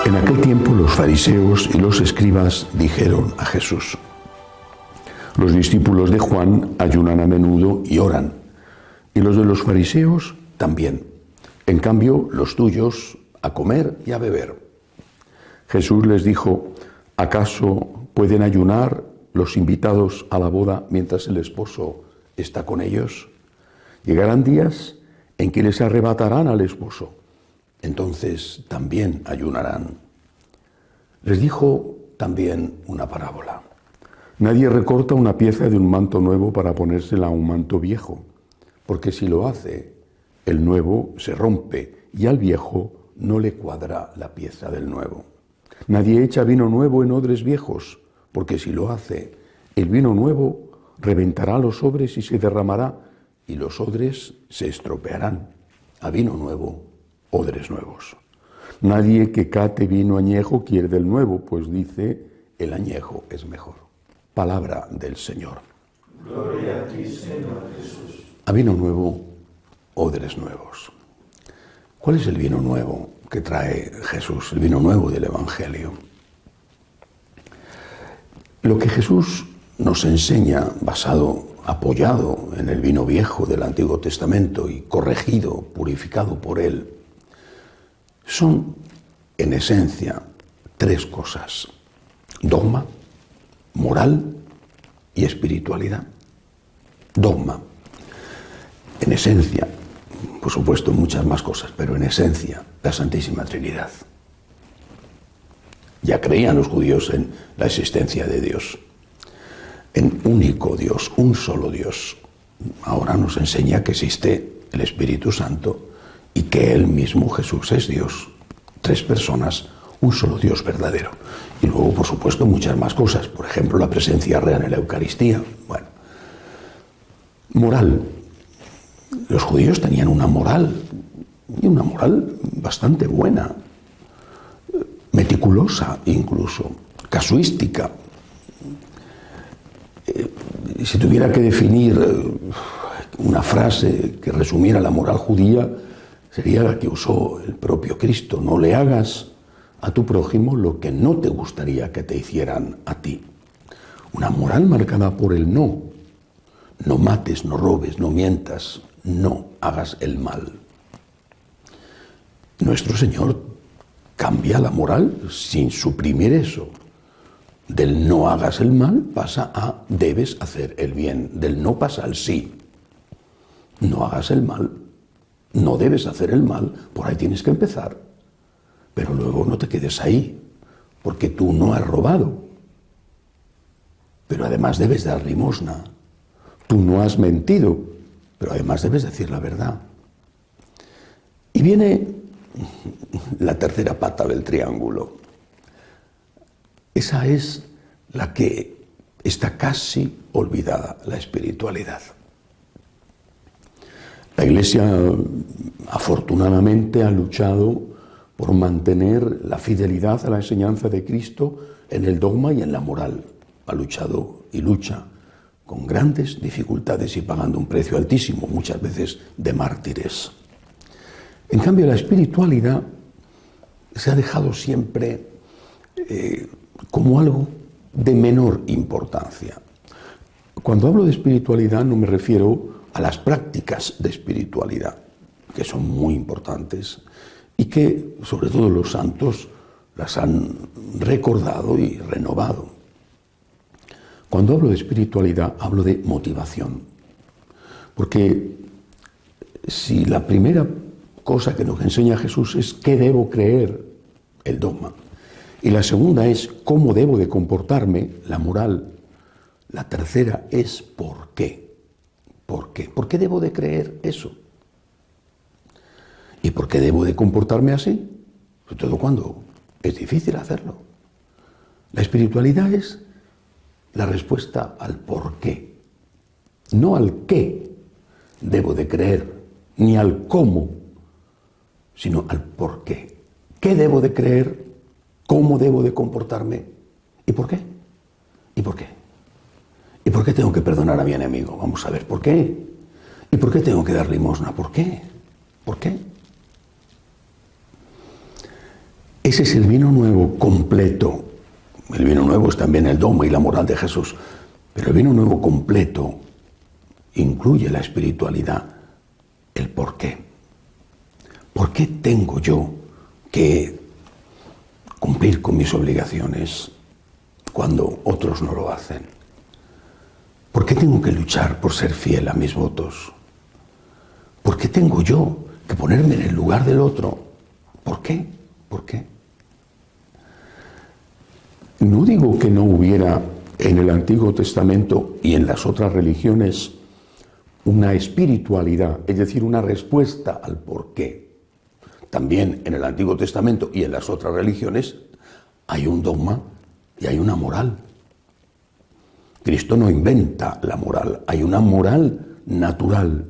En aquel tiempo los fariseos y los escribas dijeron a Jesús: los discípulos de Juan ayunan a menudo y oran, y los de los fariseos también. En cambio, los tuyos a comer y a beber. Jesús les dijo: ¿acaso pueden ayunar los invitados a la boda mientras el esposo está con ellos? Llegarán días en que les arrebatarán al esposo. Entonces también ayunarán. Les dijo también una parábola. Nadie recorta una pieza de un manto nuevo para ponérsela a un manto viejo, porque si lo hace, el nuevo se rompe y al viejo no le cuadra la pieza del nuevo. Nadie echa vino nuevo en odres viejos, porque si lo hace, el vino nuevo reventará los odres y se derramará, y los odres se estropearán. A vino nuevo, odres nuevos. Nadie que cate vino añejo quiere del nuevo, pues dice: el añejo es mejor. Palabra del Señor. Gloria a ti, Señor Jesús. A vino nuevo, odres nuevos. ¿Cuál es el vino nuevo que trae Jesús, el vino nuevo del Evangelio? Lo que Jesús nos enseña, apoyado en el vino viejo del Antiguo Testamento y corregido, purificado por él, son, en esencia, tres cosas: dogma, moral y espiritualidad. Dogma. En esencia, por supuesto, muchas más cosas, pero en esencia, la Santísima Trinidad. Ya creían los judíos en la existencia de Dios, en único Dios, un solo Dios. Ahora nos enseña que existe el Espíritu Santo y que Él mismo, Jesús, es Dios. Tres personas, un solo Dios verdadero. Y luego, por supuesto, muchas más cosas. Por ejemplo, la presencia real en la Eucaristía. Bueno, moral. Los judíos tenían una moral, y una moral bastante buena, meticulosa incluso, casuística. Si tuviera que definir una frase que resumiera la moral judía, sería la que usó el propio Cristo: no le hagas a tu prójimo lo que no te gustaría que te hicieran a ti. Una moral marcada por el no. No mates, no robes, no mientas, no hagas el mal. Nuestro Señor cambia la moral sin suprimir eso. Del no hagas el mal pasa a debes hacer el bien. Del no pasa al sí. No hagas el mal. No debes hacer el mal, por ahí tienes que empezar. Pero luego no te quedes ahí, porque tú no has robado. Pero además debes dar limosna. Tú no has mentido, pero además debes decir la verdad. Y viene la tercera pata del triángulo. Esa es la que está casi olvidada, la espiritualidad. La Iglesia, afortunadamente, ha luchado por mantener la fidelidad a la enseñanza de Cristo en el dogma y en la moral. Ha luchado y lucha con grandes dificultades y pagando un precio altísimo, muchas veces de mártires. En cambio, la espiritualidad se ha dejado siempre como algo de menor importancia. Cuando hablo de espiritualidad no me refiero a las prácticas de espiritualidad, que son muy importantes y que, sobre todo los santos, las han recordado y renovado. Cuando hablo de espiritualidad, hablo de motivación. Porque si la primera cosa que nos enseña Jesús es qué debo creer, el dogma, y la segunda es cómo debo de comportarme, la moral, la tercera es por qué. ¿Por qué? ¿Por qué debo de creer eso? ¿Y por qué debo de comportarme así? Sobre todo cuando es difícil hacerlo. La espiritualidad es la respuesta al por qué, no al qué debo de creer, ni al cómo, sino al por qué. ¿Qué debo de creer? ¿Cómo debo de comportarme? ¿Y por qué? ¿Y por qué? ¿Y por qué tengo que perdonar a mi enemigo? Vamos a ver, ¿por qué? ¿Y por qué tengo que dar limosna? ¿Por qué? ¿Por qué? Ese es el vino nuevo completo. El vino nuevo es también el dogma y la moral de Jesús. Pero el vino nuevo completo incluye la espiritualidad, el por qué. ¿Por qué tengo yo que cumplir con mis obligaciones cuando otros no lo hacen? ¿Por qué tengo que luchar por ser fiel a mis votos? ¿Por qué tengo yo que ponerme en el lugar del otro? ¿Por qué? ¿Por qué? No digo que no hubiera en el Antiguo Testamento y en las otras religiones una espiritualidad, es decir, una respuesta al por qué. También en el Antiguo Testamento y en las otras religiones hay un dogma y hay una moral. Cristo no inventa la moral, hay una moral natural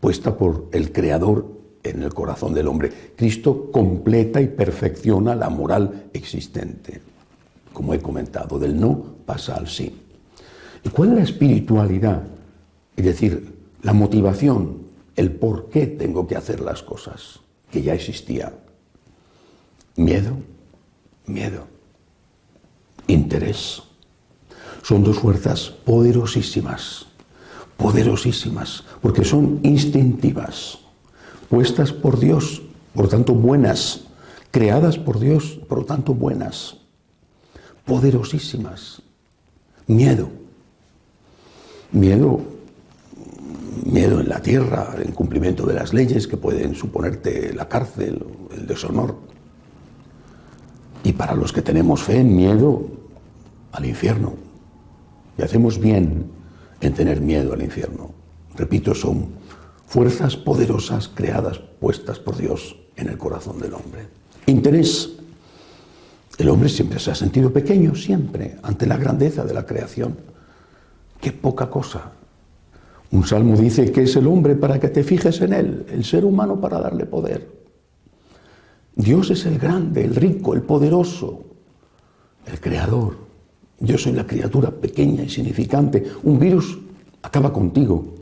puesta por el Creador en el corazón del hombre. Cristo completa y perfecciona la moral existente. Como he comentado, del no pasa al sí. ¿Y cuál es la espiritualidad? Es decir, la motivación, el por qué tengo que hacer las cosas, que ya existía. Miedo, interés. Son dos fuerzas poderosísimas, porque son instintivas, puestas por Dios, por lo tanto buenas, creadas por Dios, por lo tanto buenas, poderosísimas. Miedo en la tierra, el incumplimiento de las leyes que pueden suponerte la cárcel, el deshonor. Y para los que tenemos fe, miedo al infierno. Y hacemos bien en tener miedo al infierno. Repito, son fuerzas poderosas creadas, puestas por Dios en el corazón del hombre. Interés. El hombre siempre se ha sentido pequeño, siempre, ante la grandeza de la creación. ¡Qué poca cosa! Un salmo dice que es el hombre para que te fijes en él, el ser humano para darle poder. Dios es el grande, el rico, el poderoso, el creador. Yo soy la criatura pequeña, insignificante. Un virus acaba contigo.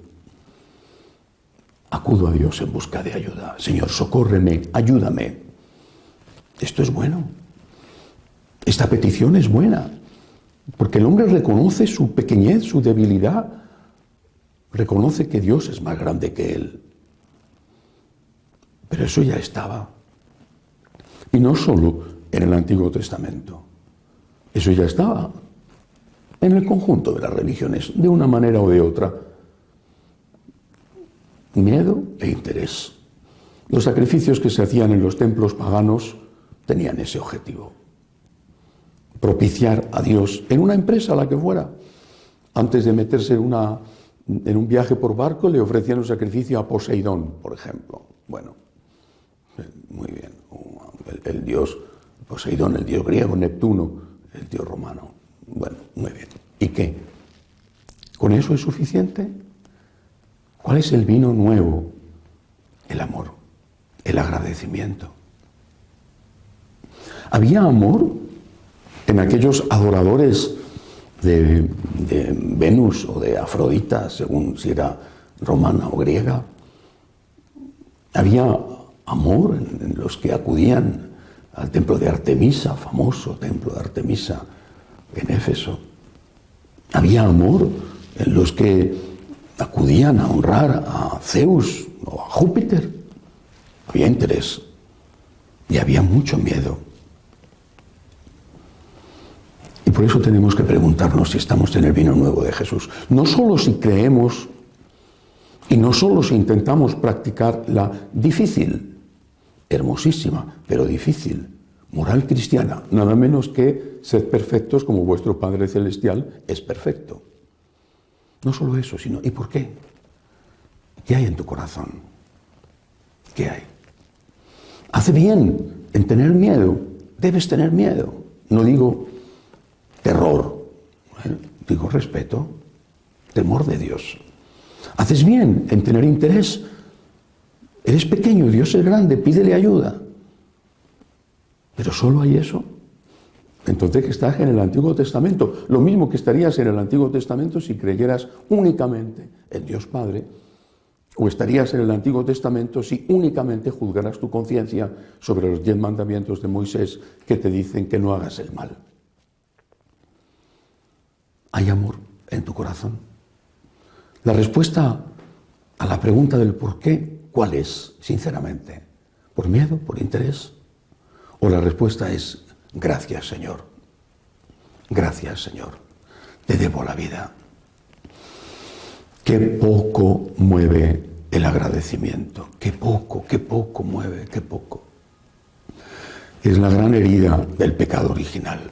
Acudo a Dios en busca de ayuda. Señor, socórreme, ayúdame. Esto es bueno. Esta petición es buena, porque el hombre reconoce su pequeñez, su debilidad, reconoce que Dios es más grande que él. Pero eso ya estaba. Y no solo en el Antiguo Testamento. Eso ya estaba en el conjunto de las religiones, de una manera o de otra. Miedo e interés. Los sacrificios que se hacían en los templos paganos tenían ese objetivo. Propiciar a Dios en una empresa, la que fuera. Antes de meterse en un viaje por barco, le ofrecían un sacrificio a Poseidón, por ejemplo. Bueno, muy bien. El dios Poseidón, el dios griego, Neptuno, el dios romano. Bueno, muy bien. ¿Y qué? ¿Con eso es suficiente? ¿Cuál es el vino nuevo? El amor, el agradecimiento. ¿Había amor en aquellos adoradores de Venus o de Afrodita, según si era romana o griega? ¿Había amor en los que acudían al templo de Artemisa, famoso templo de Artemisa en Éfeso? ¿Había amor en los que acudían a honrar a Zeus o a Júpiter? Había interés y había mucho miedo. Y por eso tenemos que preguntarnos si estamos en el vino nuevo de Jesús. No solo si creemos y no solo si intentamos practicar la difícil, hermosísima, pero difícil, moral cristiana, nada menos que sed perfectos como vuestro Padre Celestial es perfecto. No solo eso, sino ¿y por qué? ¿Qué hay en tu corazón? ¿Qué hay? Hace bien en tener miedo, debes tener miedo. No digo terror, digo respeto, temor de Dios. Haces bien en tener interés. Eres pequeño, Dios es grande, pídele ayuda. Pero solo hay eso. Entonces que estás en el Antiguo Testamento. Lo mismo que estarías en el Antiguo Testamento si creyeras únicamente en Dios Padre O estarías en el Antiguo Testamento si únicamente juzgaras tu conciencia sobre los 10 mandamientos de Moisés que te dicen que no hagas el mal. ¿Hay amor en tu corazón? La respuesta a la pregunta del por qué, ¿cuál es, sinceramente? ¿Por miedo? ¿Por interés? ¿O la respuesta es, gracias, Señor? Gracias, Señor. Te debo la vida. Qué poco mueve el agradecimiento. Qué poco mueve, qué poco. Es la gran herida del pecado original.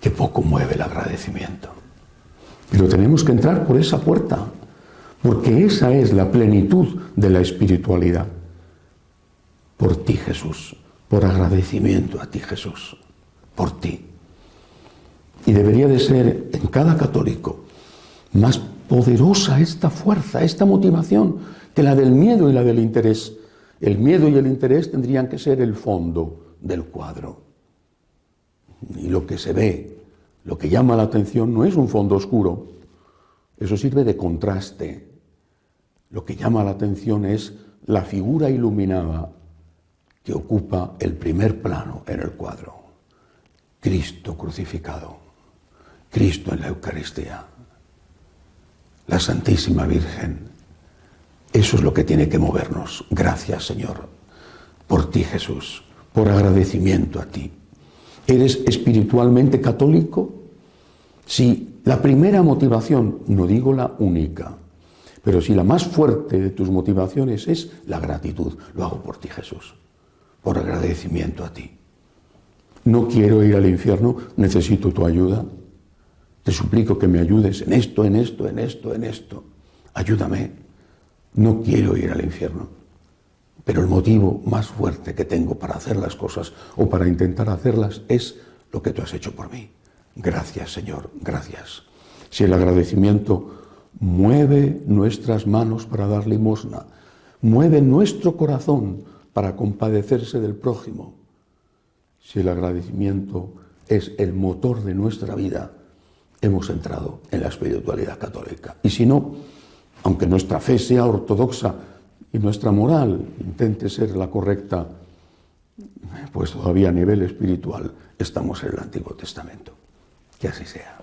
Qué poco mueve el agradecimiento. Pero tenemos que entrar por esa puerta, porque esa es la plenitud de la espiritualidad. Por ti, Jesús, por agradecimiento a ti, Jesús, por ti. Y debería de ser en cada católico más poderosa esta fuerza, esta motivación, que la del miedo y la del interés. El miedo y el interés tendrían que ser el fondo del cuadro. Y lo que se ve, lo que llama la atención, no es un fondo oscuro. Eso sirve de contraste. Lo que llama la atención es la figura iluminada que ocupa el primer plano en el cuadro. Cristo crucificado, Cristo en la Eucaristía, la Santísima Virgen. Eso es lo que tiene que movernos. Gracias, Señor, por ti, Jesús, por agradecimiento a ti. ¿Eres espiritualmente católico? Si la primera motivación, no digo la única, pero si la más fuerte de tus motivaciones es la gratitud, lo hago por ti, Jesús, por agradecimiento a ti. No quiero ir al infierno, necesito tu ayuda. Te suplico que me ayudes en esto, en esto, en esto, en esto. Ayúdame. No quiero ir al infierno. Pero el motivo más fuerte que tengo para hacer las cosas o para intentar hacerlas es lo que tú has hecho por mí. Gracias, Señor, gracias. Si el agradecimiento mueve nuestras manos para dar limosna, mueve nuestro corazón para compadecerse del prójimo, si el agradecimiento es el motor de nuestra vida, hemos entrado en la espiritualidad católica. Y si no, aunque nuestra fe sea ortodoxa y nuestra moral intente ser la correcta, pues todavía a nivel espiritual estamos en el Antiguo Testamento. Que así sea.